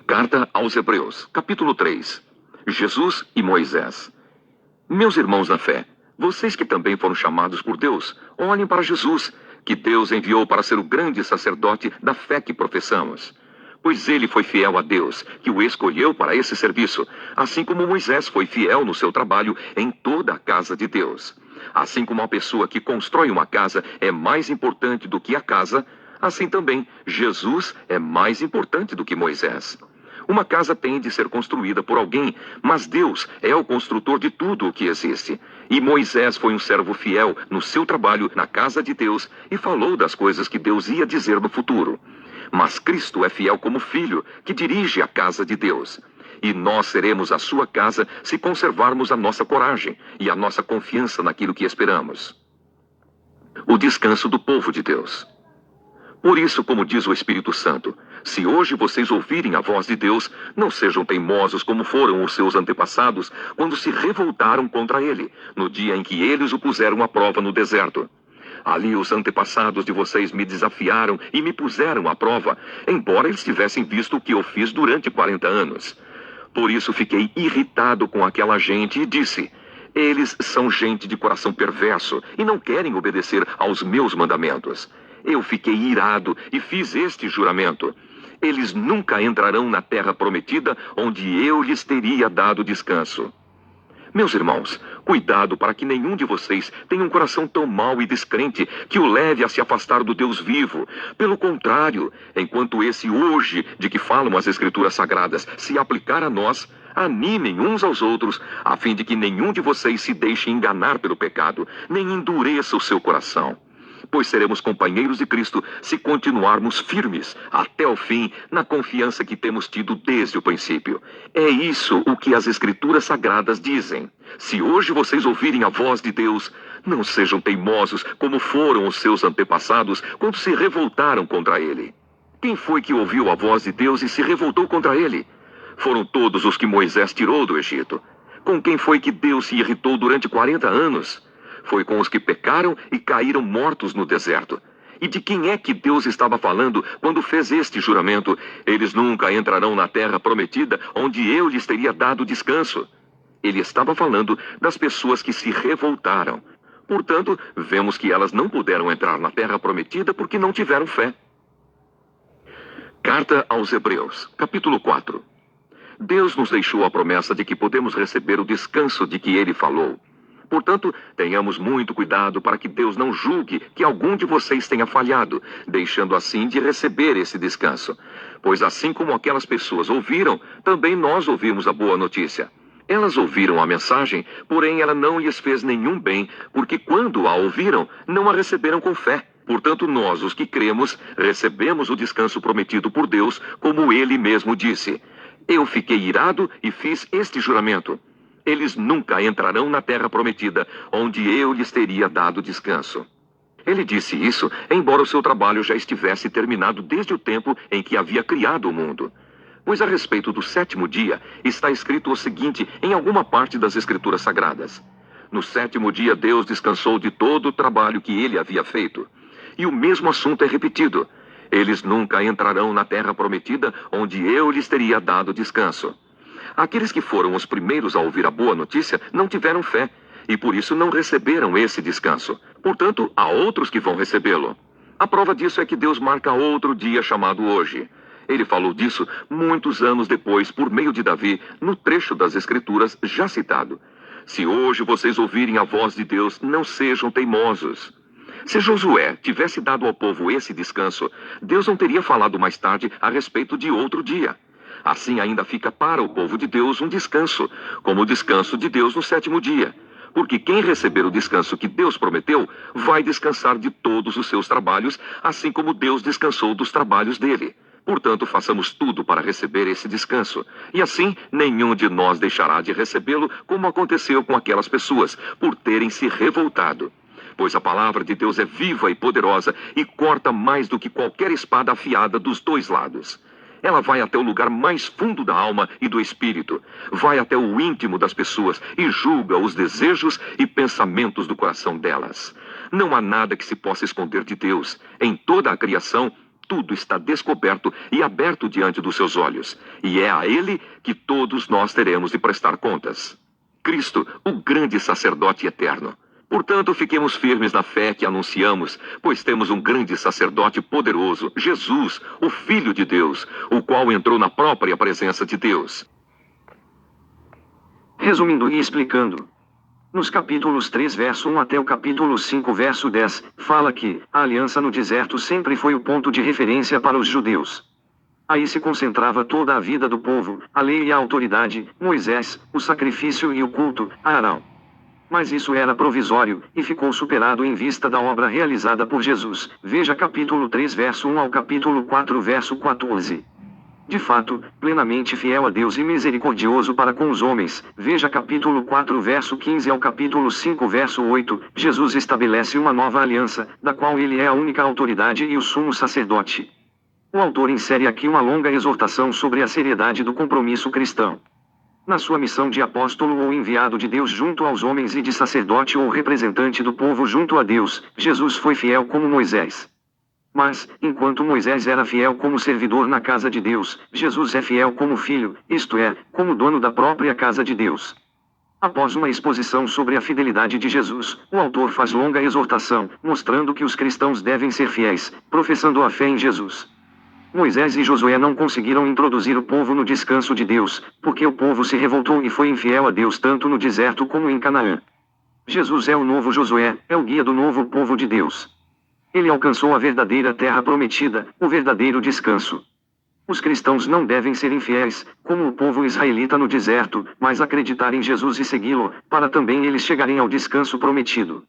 Carta aos Hebreus, capítulo 3. Jesus e Moisés. Meus irmãos na fé, vocês que também foram chamados por Deus, olhem para Jesus, que Deus enviou para ser o grande sacerdote da fé que professamos. Pois ele foi fiel a Deus, que o escolheu para esse serviço, assim como Moisés foi fiel no seu trabalho em toda a casa de Deus. Assim como a pessoa que constrói uma casa é mais importante do que a casa, assim também Jesus é mais importante do que Moisés. Uma casa tem de ser construída por alguém, mas Deus é o construtor de tudo o que existe. E Moisés foi um servo fiel no seu trabalho na casa de Deus e falou das coisas que Deus ia dizer no futuro. Mas Cristo é fiel como filho, que dirige a casa de Deus. E nós seremos a sua casa se conservarmos a nossa coragem e a nossa confiança naquilo que esperamos. O descanso do povo de Deus. Por isso, como diz o Espírito Santo, se hoje vocês ouvirem a voz de Deus, não sejam teimosos como foram os seus antepassados quando se revoltaram contra ele, no dia em que eles o puseram à prova no deserto. Ali os antepassados de vocês me desafiaram e me puseram à prova, embora eles tivessem visto o que eu fiz durante 40 anos. Por isso fiquei irritado com aquela gente e disse: eles são gente de coração perverso e não querem obedecer aos meus mandamentos. Eu fiquei irado e fiz este juramento: eles nunca entrarão na terra prometida, onde eu lhes teria dado descanso. Meus irmãos, cuidado para que nenhum de vocês tenha um coração tão mau e descrente que o leve a se afastar do Deus vivo. Pelo contrário, enquanto esse hoje de que falam as Escrituras Sagradas se aplicar a nós, animem uns aos outros, a fim de que nenhum de vocês se deixe enganar pelo pecado, nem endureça o seu coração. Pois seremos companheiros de Cristo se continuarmos firmes até o fim na confiança que temos tido desde o princípio. É isso o que as Escrituras Sagradas dizem. Se hoje vocês ouvirem a voz de Deus, não sejam teimosos como foram os seus antepassados quando se revoltaram contra ele. Quem foi que ouviu a voz de Deus e se revoltou contra ele? Foram todos os que Moisés tirou do Egito. Com quem foi que Deus se irritou durante 40 anos? Foi com os que pecaram e caíram mortos no deserto. E de quem é que Deus estava falando quando fez este juramento: eles nunca entrarão na terra prometida, onde eu lhes teria dado descanso? Ele estava falando das pessoas que se revoltaram. Portanto, vemos que elas não puderam entrar na terra prometida porque não tiveram fé. Carta aos Hebreus, capítulo 4. Deus nos deixou a promessa de que podemos receber o descanso de que ele falou. Portanto, tenhamos muito cuidado para que Deus não julgue que algum de vocês tenha falhado, deixando assim de receber esse descanso. Pois assim como aquelas pessoas ouviram, também nós ouvimos a boa notícia. Elas ouviram a mensagem, porém ela não lhes fez nenhum bem, porque quando a ouviram, não a receberam com fé. Portanto, nós, os que cremos, recebemos o descanso prometido por Deus, como ele mesmo disse: eu fiquei irado e fiz este juramento: eles nunca entrarão na terra prometida, onde eu lhes teria dado descanso. Ele disse isso, embora o seu trabalho já estivesse terminado desde o tempo em que havia criado o mundo. Pois a respeito do sétimo dia, está escrito o seguinte em alguma parte das Escrituras Sagradas: no sétimo dia Deus descansou de todo o trabalho que ele havia feito. E o mesmo assunto é repetido: eles nunca entrarão na terra prometida, onde eu lhes teria dado descanso. Aqueles que foram os primeiros a ouvir a boa notícia não tiveram fé, e por isso não receberam esse descanso. Portanto, há outros que vão recebê-lo. A prova disso é que Deus marca outro dia chamado hoje. Ele falou disso muitos anos depois, por meio de Davi, no trecho das Escrituras já citado: se hoje vocês ouvirem a voz de Deus, não sejam teimosos. Se Josué tivesse dado ao povo esse descanso, Deus não teria falado mais tarde a respeito de outro dia. Assim ainda fica para o povo de Deus um descanso, como o descanso de Deus no sétimo dia. Porque quem receber o descanso que Deus prometeu, vai descansar de todos os seus trabalhos, assim como Deus descansou dos trabalhos dele. Portanto, façamos tudo para receber esse descanso. E assim, nenhum de nós deixará de recebê-lo, como aconteceu com aquelas pessoas, por terem se revoltado. Pois a palavra de Deus é viva e poderosa e corta mais do que qualquer espada afiada dos dois lados. Ela vai até o lugar mais fundo da alma e do espírito, vai até o íntimo das pessoas e julga os desejos e pensamentos do coração delas. Não há nada que se possa esconder de Deus. Em toda a criação, tudo está descoberto e aberto diante dos seus olhos, e é a Ele que todos nós teremos de prestar contas. Cristo, o grande sacerdote eterno. Portanto, fiquemos firmes na fé que anunciamos, pois temos um grande sacerdote poderoso, Jesus, o Filho de Deus, o qual entrou na própria presença de Deus. Resumindo e explicando. Nos capítulos 3 verso 1 até o capítulo 5 verso 10, fala que a aliança no deserto sempre foi o ponto de referência para os judeus. Aí se concentrava toda a vida do povo, a lei e a autoridade, Moisés, o sacrifício e o culto, a Arão. Mas isso era provisório, e ficou superado em vista da obra realizada por Jesus. Veja capítulo 3 verso 1 ao capítulo 4 verso 14. De fato, plenamente fiel a Deus e misericordioso para com os homens, veja capítulo 4 verso 15 ao capítulo 5 verso 8, Jesus estabelece uma nova aliança, da qual ele é a única autoridade e o sumo sacerdote. O autor insere aqui uma longa exortação sobre a seriedade do compromisso cristão. Na sua missão de apóstolo ou enviado de Deus junto aos homens e de sacerdote ou representante do povo junto a Deus, Jesus foi fiel como Moisés. Mas, enquanto Moisés era fiel como servidor na casa de Deus, Jesus é fiel como filho, isto é, como dono da própria casa de Deus. Após uma exposição sobre a fidelidade de Jesus, o autor faz longa exortação, mostrando que os cristãos devem ser fiéis, professando a fé em Jesus. Moisés e Josué não conseguiram introduzir o povo no descanso de Deus, porque o povo se revoltou e foi infiel a Deus tanto no deserto como em Canaã. Jesus é o novo Josué, é o guia do novo povo de Deus. Ele alcançou a verdadeira terra prometida, o verdadeiro descanso. Os cristãos não devem ser infiéis, como o povo israelita no deserto, mas acreditar em Jesus e segui-lo, para também eles chegarem ao descanso prometido.